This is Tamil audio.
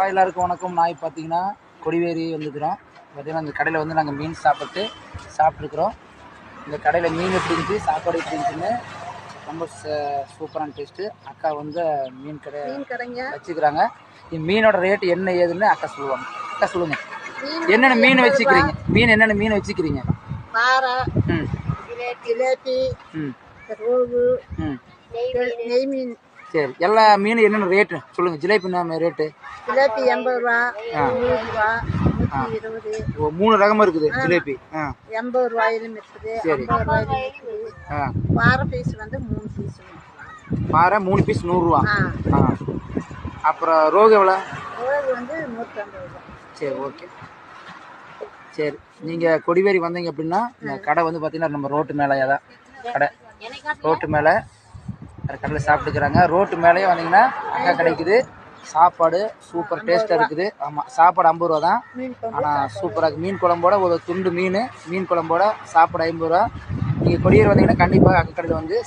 எல்லாருக்கும் வணக்கம். நாய் பார்த்தீங்கன்னா கொடிவேரி வந்துக்கிறோம். பார்த்தீங்கன்னா இந்த கடையில் வந்து நாங்கள் மீன் சாப்பிட்ருக்குறோம். இந்த கடையில் மீன் எப்படி இருந்துச்சு, சாப்பாடு எப்படி இருந்துச்சுன்னு ரொம்ப சூப்பரான டேஸ்ட்டு. அக்கா வந்து மீன் கடைங்க வச்சுக்கிறாங்க. மீனோட ரேட்டு என்ன ஏதுன்னு அக்கா சொல்லுவாங்க. அக்கா சொல்லுங்கள், என்னென்ன மீன் வச்சுக்கிறீங்க? என்னென்ன மீன் வச்சுக்கிறீங்க? பாறை, ஜிலேபி, ரோகு, நெய் மீன். சரி, எல்லா மீன் என்னென்ன ரேட்டு சொல்லுங்கள். ஜிலேபி என்ன ரேட்டு? ஜிலேபி 80 ரூபா, 100 ரூபா, 120. 3 ரகமாக இருக்குது ஜிலேபி. 80 ரூபாயிலும் இருக்குது, 50 ரூபாயிலும் இருக்குது. பாறை பீஸ் வந்து 3 பீஸ். பாறை 3 பீஸ் 100 ரூபா. அப்புறம் ரோகு எவ்வளோ? ரோகு வந்து 150 ரூபா. சரி, ஓகே. சரி, நீங்கள் கொடிவேரி வந்தீங்க அப்படின்னா இந்த கடை வந்து பார்த்தீங்கன்னா நம்ம ரோட்டு மேலே தான் கடை. ரோட்டு மேலே கடையில் சாப்பிட்டுக்கிறாங்க. ரோட்டு மேலேயே வந்தீங்கன்னா அக்கா கிடைக்குது. சாப்பாடு சூப்பர் டேஸ்ட்டாக இருக்குது. ஆமாம், சாப்பாடு 50 ரூபா தான், ஆனால் சூப்பராக இருக்குது. மீன் குழம்போட ஒரு துண்டு மீன் குழம்போட சாப்பாடு 50 ரூபா. நீங்கள் கொடிவேரி வந்தீங்கன்னா கண்டிப்பாக அக்கா கடையில் வந்து